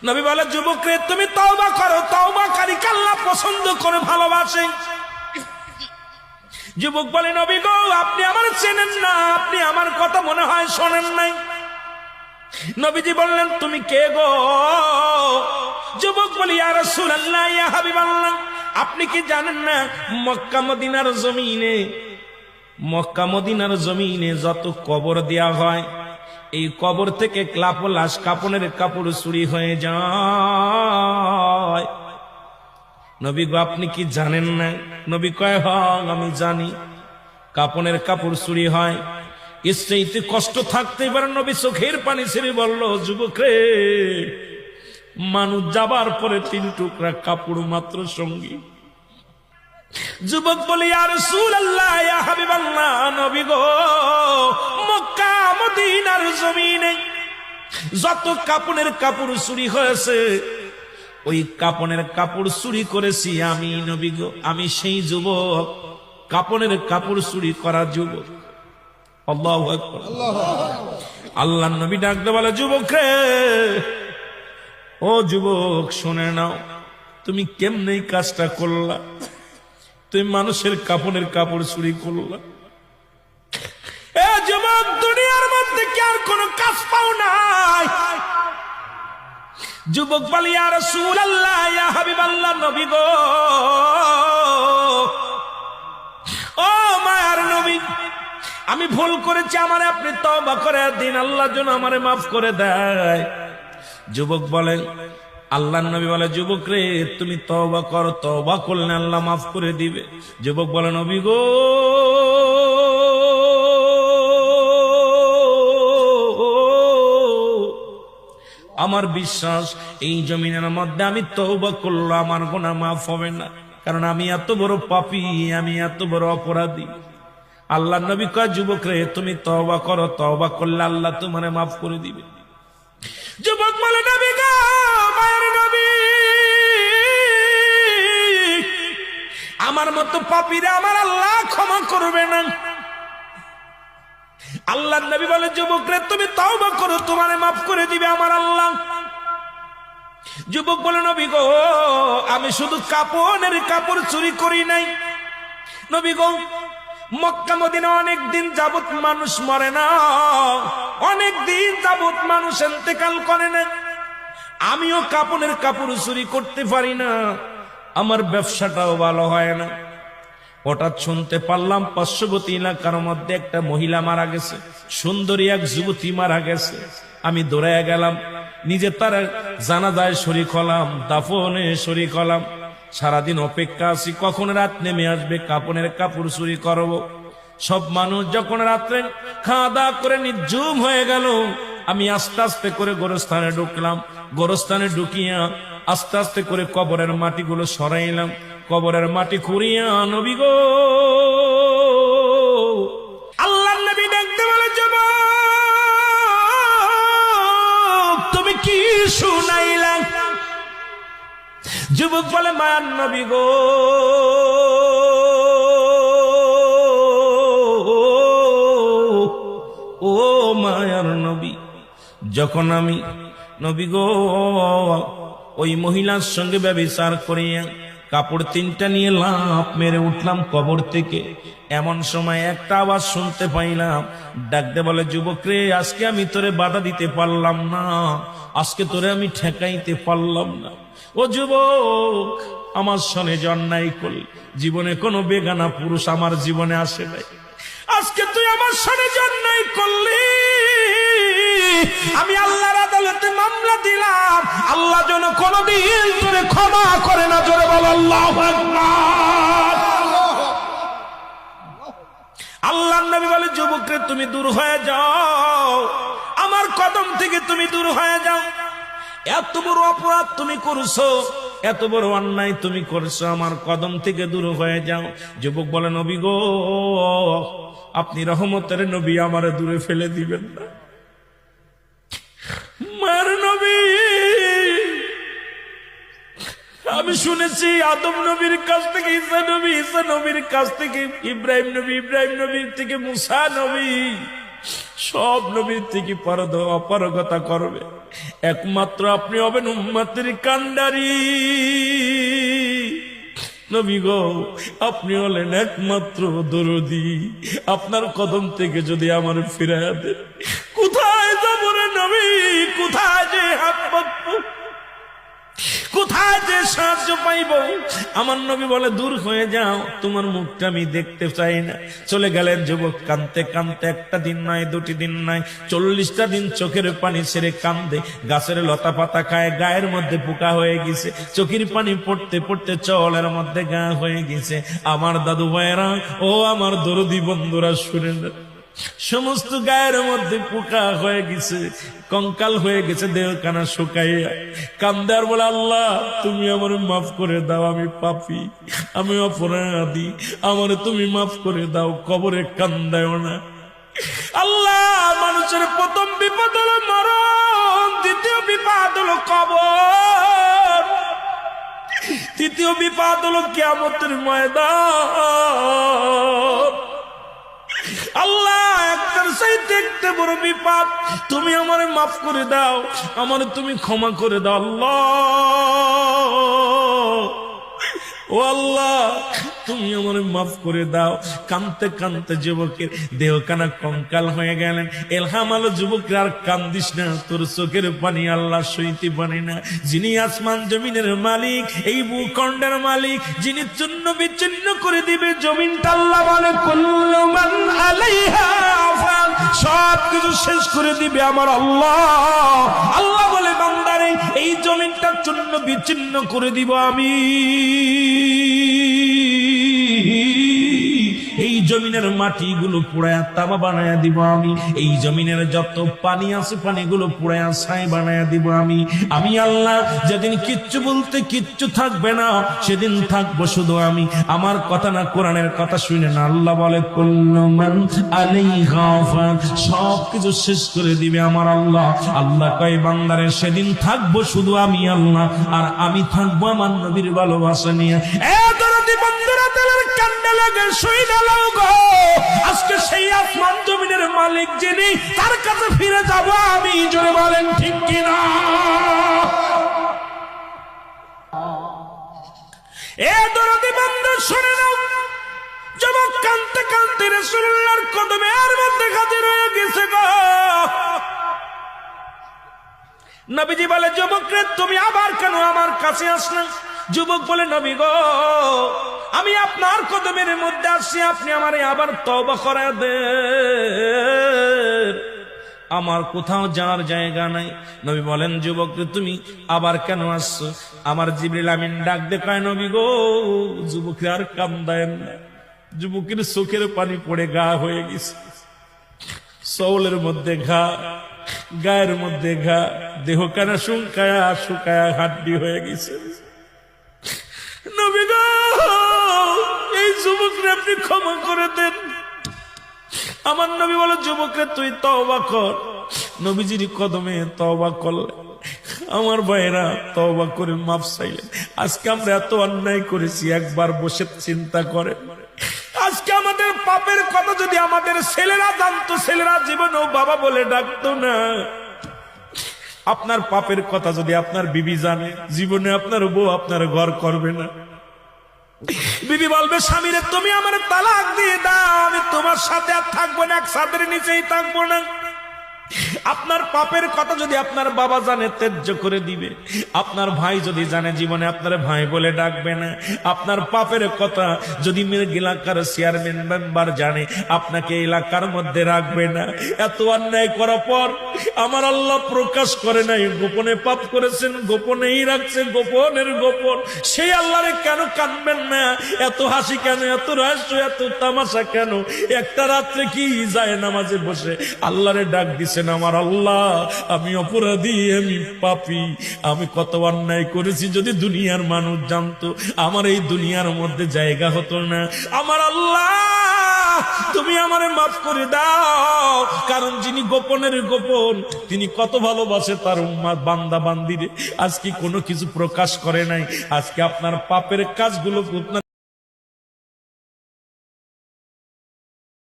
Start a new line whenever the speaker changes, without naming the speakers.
নবী বলে, যুবক রে তুমি তওবা করো, তওবাকারীকে আল্লাহ পছন্দ করে ভালোবাসে। যুবক বলে, নবী গো আপনি আমার চেনেন না, আপনি আমার কথা মনে হয় শোনেন নাই। নবীজি বললেন, তুমি কে গো? যুবক বলি, ইয়া রাসূলুল্লাহ, ইয়া হাবিবাল্লাহ, আপনি কি জানেন না মক্কা মদিনার জমিনে যত কবর দেয়া হয়, এই কবর থেকে লাশ কাপনের কাপড় চুরি হয়ে যায়। নবী গো আপনি কি জানেন না? নবী কয়, হ্যাঁ আমি জানি, কাপনের কাপড় চুরি হয়। ইচ্ছাইতে কষ্ট থাকতে পারে। নবী চোখের পানি ছেড়ে বলল, যুবক রে, মানুষ যাবার পরে 3 টুকরা কাপড় মাত্র সঙ্গী। যুবক বলে, ইয়া রাসূলুল্লাহ, ইয়া হাবিবাল্লাহ, নবী গো মক্কা মদিনার জমিনে যত কাপনের কাপড় চুরি হয়েছে, ওই কাপনের কাপড় চুরি করেছি আমি নবী গো, আমি সেই যুবক, কাপনের কাপড় চুরি করা যুবক। আল্লাহু আকবার। আল্লাহর নবী ডাকতে বলে, যুবক রে, ও যুবক শুনে নাও, তুমি কেমনে এই কাজটা করলা? তুমি মানুষের কাপনের কাপড় চুরি করলা। এ যুবক, দুনিয়ার মধ্যে কি আর কোন কাজ পাও নাই? যুবক বলে, ইয়া রাসূলুল্লাহ, ইয়া হাবিবাল্লাহ, নবী গো, ও মায়ার নবী, আমি ভুল করেছি, আমারে আপনি তওবা করে দিন, আল্লাহ যেন আমারে মাফ করে দেয়। যুবক বলে, আল্লাহর নবী বলে, যুবক রে তুমি তওবা করো, তওবা করলে আল্লাহ মাফ করে দিবে। যুবক বলে, নবী গো আমার বিশ্বাস এই জমিনের মধ্যে আমি তওবা করলে আমার গুনাহ মাফ হবে না, কারণ আমি এত বড় পাপী, আমি এত বড় অপরাধী। আল্লাহর নবী কয়, যুবক রে তুমি তওবা করো, তওবা করলে আল্লাহ তোমারে মাফ করে দিবে। যুবক বলে, নবী গো, মায়ের নবী, আমার মতো পাপীরা আমার আল্লাহ ক্ষমা করবে না। আল্লাহর নবী বলে, যুবক রে তুমি তওবা করো, তোমারে মাফ করে দিবে আমার আল্লাহ। যুবক বলে, নবী গো আমি শুধু কাপনের কাপড় চুরি করি নাই। নবী গো মক্কা মদিনা অনেক দিন যাবত মানুষ মরে না, অনেক দিন যাবত মানুষ ইন্তেকাল করে না, আমিও কাপনের কাপড় চুরি করতে পারি না, আমার ব্যবসাটাও ভালো হয় না। হঠাৎ শুনতে পারলাম পার্শ্ববর্তী এলাকার মধ্যে একটা মহিলা মারা গেছে, সুন্দরী এক যুবতী মারা গেছে। আমি দৌড়ায় গেলাম, নিজে তার জানাজায় শরীক হলাম, দাফনে শরীক হলাম। সারাদিন অপেক্ষা আছি কখন রাত নেমে আসবে, কাপনের কাপড় চুরি করব। সব মানুষ যখন রাত্রে খাওয়া দাওয়া করে নির্জুম হয়ে গেল, আমি আস্তে আস্তে করে গোরস্থানে ঢুকলাম। গোরস্থানে ঢুকিয়া আস্তে আস্তে করে কবরের মাটিগুলো সরাইলাম। কবরের মাটি খুঁড়িয়া, নবী গো আল্লাহর নবী ডাকতে বলে, যুবক তুমি কি শুনাইলা? যুবক বলে, মায়ার নবী গো ও মায়ার নবী, যখন আমি নবী গো ওই মহিলার সঙ্গে ব্যভিচার করিয়া কাপড় 3টা নিয়ে লাফ মেরে উঠলাম কবর থেকে, এমন সময় একটা আওয়াজ শুনতে পাইলাম, ডাকতে বলে, যুবক রে আজকে আমি তোরে বাধা দিতে পারলাম না, আজকে তোরে আমি ঠেকাইতে পারলাম না। ও যুবক, আমার সনে অন্যায় করলি, জীবনে কোনো বেগানা পুরুষ আমার জীবনে আসে নাই, আজকে তুই আমার সনে অন্যায় করলি, আমি আল্লাহর আদালতে মামলা দিলাম, আল্লাহ যেন কোনদিন তোরে ক্ষমা করে না। জোরে বল আল্লাহু আকবার। আল্লাহর নবী বলে, যুবক রে তুমি দূর হয়ে যাও, আমার কদম থেকে তুমি দূর হয়ে যাও। এত বড় অপরাধ তুমি করছো, এত বড় অন্যায় তুমি করছো, আমার কদম থেকে দূর হয়ে যাও। যুবক বলে, নবী গো আপনি রহমতের নবী, আমারে দূরে ফেলে দিবেন না। মার নবী, আমি শুনেছি আদম নবীর কাছ থেকে ঈসা নবী, ঈসা নবীর কাছ থেকে ইব্রাহিম নবী, ইব্রাহিম নবীর থেকে মুসা নবী, সব নবীর থেকে অপারগতা করবে, একমাত্র আপনি হবেন উম্মতের কান্ডারি। নবী গো, আপনি হলেন একমাত্র দরদি, আপনার কদম থেকে যদি আমার ফিরাইয়া দেন, কোথায় যাব রে নবী, কোথায় যে হাত পাতবো, কোথায় যে সাহায্য পাইব? আমার নবী বলে, দূর হয়ে যাও, তোমার মুখটা আমি দেখতে চাই না। চলে গেলেন যুবক কানতে কানতে, একটা দিন নয়, দুটি দিন নয়, 40টা দিন চোখের পানি ছেড়ে কান্দে। গাছের লতা পাতা খায়, গায়ের মধ্যে পোকা হয়ে গেছে, চোখের পানি পড়তে পড়তে চলের মধ্যে গা হয়ে গেছে। আমার দাদু ভাইয়েরা, ও আমার দরদি বন্ধুরা, শুনেন, সমস্ত গায়ের মধ্যে পোকা হয়ে গেছে, কঙ্কাল হয়ে গেছে, দেহখানা শুকাইয়া কান্দে আর বলে, আল্লাহ তুমি আমার মাফ করে দাও, আমি পাপী, আমি অপরাধী, আমার তুমি মাফ করে দাও, কবরে কান্দায়ও না। আল্লাহ, মানুষের প্রথম বিপদ হলো মরণ, দ্বিতীয় বিপদ হলো কবর, তৃতীয় বিপদ হলো কিয়ামতের ময়দান। আল্লাহ, একটার চাইতে একটা বড় বিপদ, তুমি আমারে মাফ করে দাও, আমারে তুমি ক্ষমা করে দাও আল্লাহ, ও আল্লাহ তুমি আমারে মাফ করে দাও। কানতে কানতে যুবকের দেহখানা কঙ্কাল হয়ে গেলেন। এলহাম আলো, যুবকের আর কান্দিস না, তোর চোখের পানি আল্লাহ সইতে পারে না। যিনি আসমান জমিনের মালিক, এই ভূখণ্ডের মালিক, যিনি চূর্ণ বিচ্ছিন্ন করে দিবে জমিনটা, আল্লাহ বলে কুল্লু মান আলাইহা ফান, সব কিছু শেষ করে দিবে আমার আল্লাহ। আল্লাহ বলে, বান্দারে এই জমিনটা চূর্ণ বিচ্ছিন্ন করে দিব আমি, এই জমিনের মাটিগুলো পুড়ায়া তামা বানায়া দিব আমি, এই জমিনের যত পানি আছে পানিগুলো পুড়ায়া ছাই বানায়া দিব আমি। আমি আল্লাহ যেদিন কিচ্ছু বলতে কিচ্ছু থাকবে না, সেদিন থাকবো শুধু আমি। আমার কথা না, কোরআনের কথা শুনে না। আল্লাহ বলে কুল্লু মান আলাইহা ফান, সব কিছু শেষ করে দিবে আমার আল্লাহ। আল্লাহ কয়, বান্দারে সেদিন থাকবো শুধু আমি আল্লাহ, আর আমি থাকবো আমার নবীর ভালোবাসা নিয়ে। আজকে সেই আসমান জমিনের মালিক যিনি, তার কাছে ফিরে যাব আমি। জোরে বলেন ঠিক কিনা? এ দরদি বান্দা শুনে নাও, যুবক কাঁদতে কাঁদতে রাসূলুল্লাহর কদমের মধ্যে হাজির হয়ে গেছে গো। নবীজি বলে, যুবক রে, তুমি আবার কেন আমার কাছে আসলে? যুবক বলে, নবী গো, আমি আপনার কদমের মধ্যে আসছি, আপনি আমারে আবার তওবা করে দেন, আমার কোথাও যাওয়ার জায়গা নাই। নবী বলেন, যুবক রে, তুমি আবার কেন আসছো? আমার জিবরিল আমিন ডাক দে কয়, নবী গো, যুবকের আর কান্দায়েন না। যুবকের চোখের পানি পড়ে গা হয়ে গেছে, চৌলের মধ্যে ঘা, গায়ের মধ্যে ঘা, দেহখানা শুকায়া শুকায়া হাড্ডি হয়ে গেছে। নবী গো, এই যুবকরে আপনি ক্ষমা করে দেন। আমার নবী বলে, যুবকরে তুই তওবা কর। নবীজির কদমে তওবা করলেন। আমার ভাইরা তওবা করে মাফ চাইলেন। আজকে আমরা এত অন্যায় করেছি, একবার বসে চিন্তা করে, আজকে আমাদের পাপের কথা যদি আমাদের ছেলেরা জানতো, ছেলেরা জীবনেও বাবা বলে ডাকতো না। আপনার পাপের কথা যদি আপনার বিবি জানে, জীবনে আপনার বউ আপনার ঘর করবে না। বিবি বলবে, স্বামীরে তুমি আমার তালাক দিয়ে দাও, আমি তোমার সাথে আর থাকবো না, এক ছাদের নিচেই থাকবো না। আপনার পাপের কথা যদি আপনার বাবা জানে, ত্যায্য করে দিবে। আপনার ভাই যদি জানে, জীবনে আপনার ভাই বলে ডাকবে না। আপনার পাপের কথা যদি এলাকার চেয়ারম্যান মেম্বার জানে, আপনাকে এলাকার মধ্যে রাখবে না। এত অন্যায় করার পর আমার আল্লাহ প্রকাশ করে নাই, গোপনে পাপ করেছেন, গোপনেই রাখছে, গোপনের গোপন। সেই আল্লাহরে কেন কানবেন না? এত হাসি কেন, এত রহস্য, এত তামাশা কেন? একটা রাত্রে কি যায় নামাজে বসে আল্লাহরে ডাক দিছে, আমার আল্লাহ আমি অপরাধী, আমি পাপী, আমি কত অন্যায় করেছি। যদি দুনিয়ার মানুষ জানতো, আমার এই দুনিয়ার মধ্যে জায়গা হতো না। আমার আল্লাহ তুমি আমারে মাফ করে দাও, কারণ যিনি গোপনের গোপন, তিনি কত ভালোবাসে তার উম্মত বান্দা বান্দিরে। আজকে কোনো কিছু প্রকাশ করে নাই। আজকে আপনার পাপের কাজগুলো